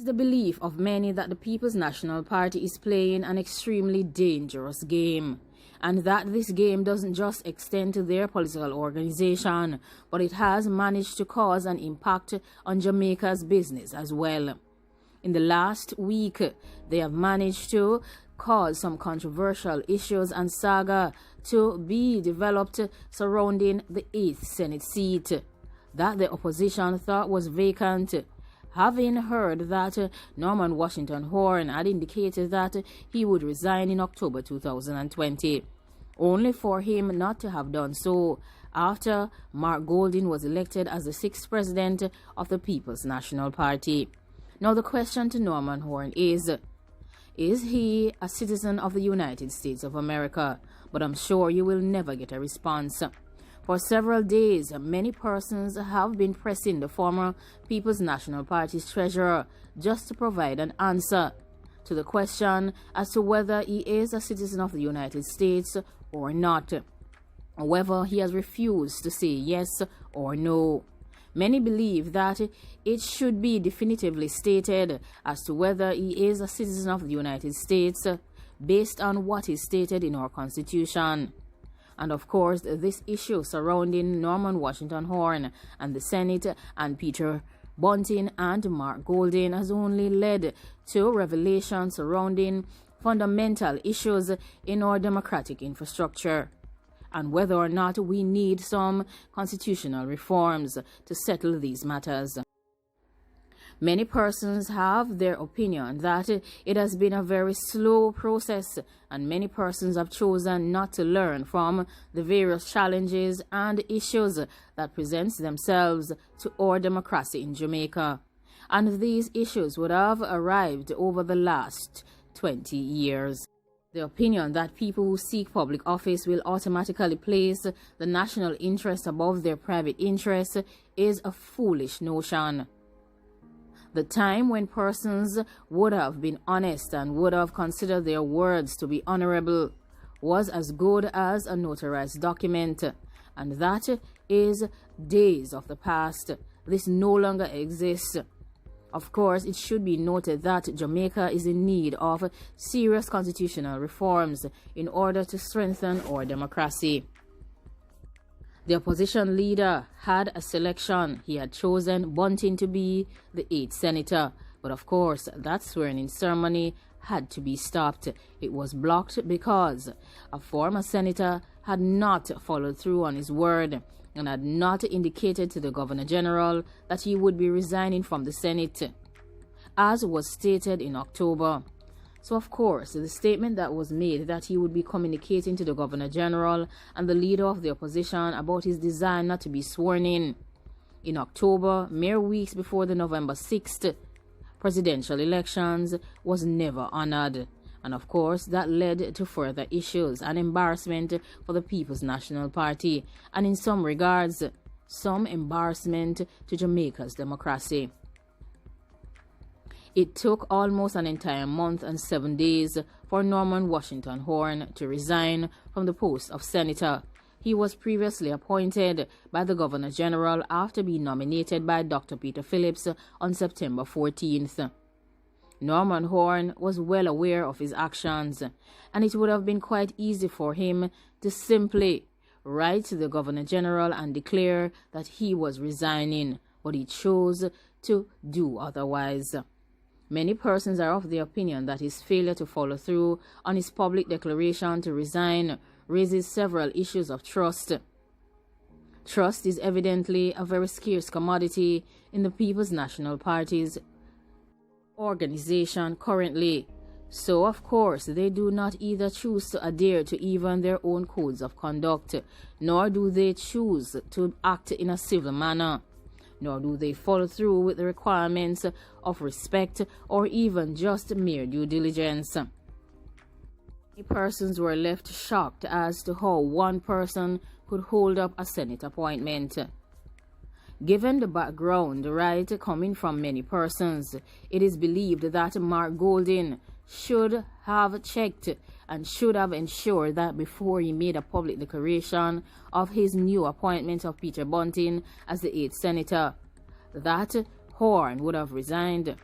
It is the belief of many that the People's National Party is playing an extremely dangerous game, and that this game doesn't just extend to their political organization, but it has managed to cause an impact on Jamaica's business as well. In the last week, they have managed to cause some controversial issues and saga to be developed surrounding the 8th Senate seat that the opposition thought was vacant, having heard that Norman Washington Horn had indicated that he would resign in October 2020, only for him not to have done so after Mark Golding was elected as the 6th president of the People's National Party. Now the question to Norman Horn is he a citizen of the United States of America? But I'm sure you will never get a response. For several days, many persons have been pressing the former People's National Party's treasurer just to provide an answer to the question as to whether he is a citizen of the United States or not. However, he has refused to say yes or no. Many believe that it should be definitively stated as to whether he is a citizen of the United States based on what is stated in our Constitution. And of course, this issue surrounding Norman Washington Horn and the Senate and Peter Bunting and Mark Golding has only led to revelations surrounding fundamental issues in our democratic infrastructure, and whether or not we need some constitutional reforms to settle these matters. Many persons have their opinion that it has been a very slow process, and many persons have chosen not to learn from the various challenges and issues that present themselves to our democracy in Jamaica. And these issues would have arrived over the last 20 years. The opinion that people who seek public office will automatically place the national interest above their private interest is a foolish notion. The time when persons would have been honest and would have considered their words to be honorable was as good as a notarized document, and that is days of the past. This no longer exists. Of course, it should be noted that Jamaica is in need of serious constitutional reforms in order to strengthen our democracy. The opposition leader had a selection. He had chosen Bunting to be the 8th senator. But of course, that swearing-in ceremony had to be stopped. It was blocked because a former senator had not followed through on his word and had not indicated to the Governor General that he would be resigning from the Senate, as was stated in October. So of course, the statement that was made that he would be communicating to the Governor General and the leader of the opposition about his desire not to be sworn in October, mere weeks before the November 6th presidential elections, was never honored. And of course, that led to further issues and embarrassment for the People's National Party, and in some regards, some embarrassment to Jamaica's democracy. It took almost an entire month and 7 days for Norman Washington Horn to resign from the post of senator. He was previously appointed by the Governor General after being nominated by Dr. Peter Phillips on September 14th. Norman Horn was well aware of his actions, and it would have been quite easy for him to simply write to the Governor General and declare that he was resigning, but he chose to do otherwise. Many persons are of the opinion that his failure to follow through on his public declaration to resign raises several issues of trust. Trust is evidently a very scarce commodity in the People's National Party's organization currently. So, of course, they do not either choose to adhere to even their own codes of conduct, nor do they choose to act in a civil manner, nor do they follow through with the requirements of respect or even just mere due diligence. Many persons were left shocked as to how one person could hold up a Senate appointment. Given the background, right, coming from many persons, it is believed that Mark Golding should have checked and should have ensured that before he made a public declaration of his new appointment of Peter Bunting as the 8th senator, that Horn would have resigned.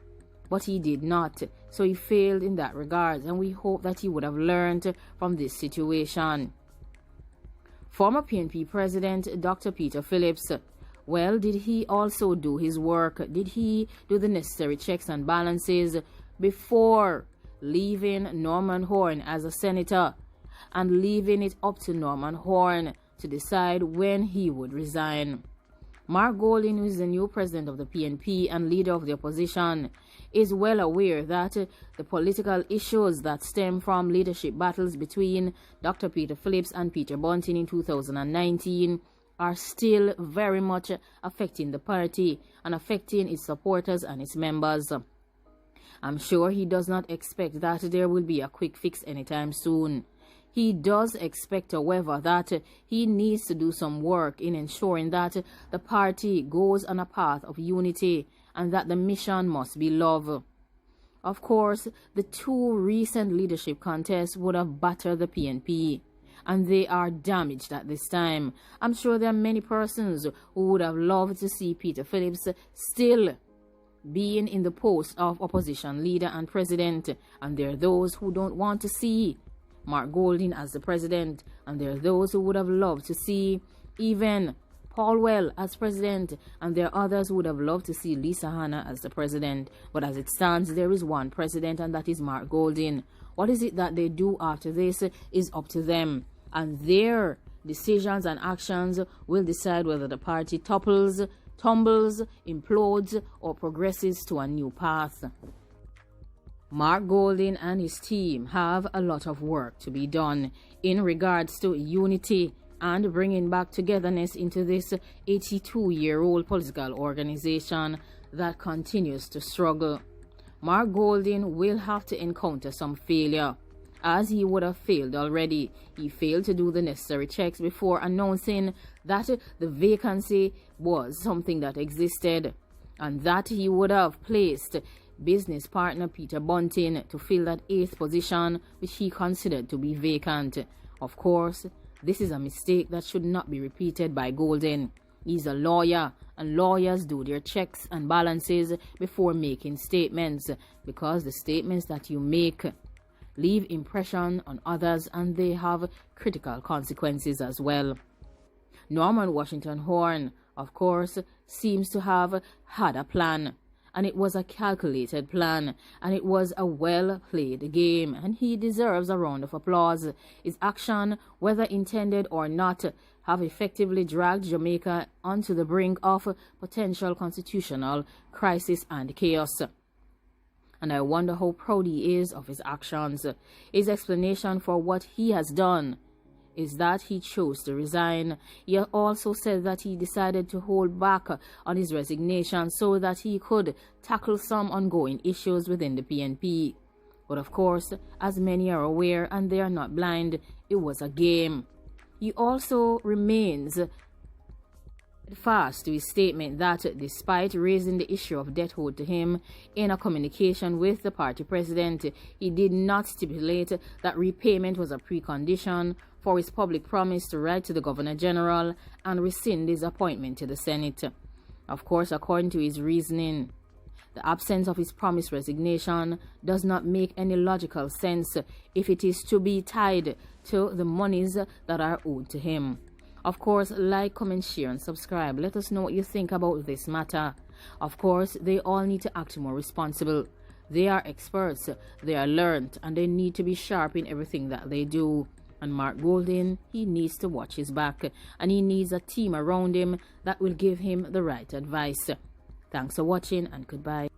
but he did not. So he failed in that regard, and we hope that he would have learned from this situation. Former PNP President Dr. Peter Phillips, well, did he also do his work? Did he do the necessary checks and balances before leaving Norman Horn as a senator and leaving it up to Norman Horn to decide when he would resign? Mark Golding, who is the new president of the PNP and leader of the opposition, is well aware that the political issues that stem from leadership battles between Dr. Peter Phillips and Peter Bunting in 2019 are still very much affecting the party and affecting its supporters and its members. I'm sure he does not expect that there will be a quick fix anytime soon. He does expect, however, that he needs to do some work in ensuring that the party goes on a path of unity and that the mission must be love. Of course, the two recent leadership contests would have battered the PNP, and they are damaged at this time. I'm sure there are many persons who would have loved to see Peter Phillips still being in the post of opposition leader and president, and there are those who don't want to see Mark Golding as the president, and there are those who would have loved to see even Paul Well as president, and there are others who would have loved to see Lisa Hanna as the president. But as it stands, there is one president, and that is Mark Golding. What is it that they do after this is up to them, and their decisions and actions will decide whether the party topples, tumbles, implodes, or progresses to a new path. Mark Golding and his team have a lot of work to be done in regards to unity and bringing back togetherness into this 82-year-old political organization that continues to struggle. Mark Golding will have to encounter some failure, as he would have failed already. He failed to do the necessary checks before announcing that the vacancy was something that existed, and that he would have placed business partner Peter Bunting to fill that 8th position which he considered to be vacant. Of course, this is a mistake that should not be repeated by Golding. He's a lawyer, and lawyers do their checks and balances before making statements, because the statements that you make leave impression on others and they have critical consequences as well. Norman Washington Horn, of course, seems to have had a plan, and it was a calculated plan, and it was a well-played game, and he deserves a round of applause. His action, whether intended or not, have effectively dragged Jamaica onto the brink of potential constitutional crisis and chaos. And I wonder how proud he is of his actions. His explanation for what he has done is that he chose to resign. He also said that he decided to hold back on his resignation so that he could tackle some ongoing issues within the PNP. But of course, as many are aware, and they are not blind, it was a game. He also remains fast to his statement that despite raising the issue of debt owed to him in a communication with the party president, he did not stipulate that repayment was a precondition for his public promise to write to the Governor General and rescind his appointment to the Senate. Of course, according to his reasoning, the absence of his promised resignation does not make any logical sense if it is to be tied to the monies that are owed to him. Of course, like, comment, share, and subscribe. Let us know what you think about this matter. Of course, they all need to act more responsible. They are experts, they are learned, and they need to be sharp in everything that they do. And Mark Golding, he needs to watch his back, and he needs a team around him that will give him the right advice. Thanks for watching, and goodbye.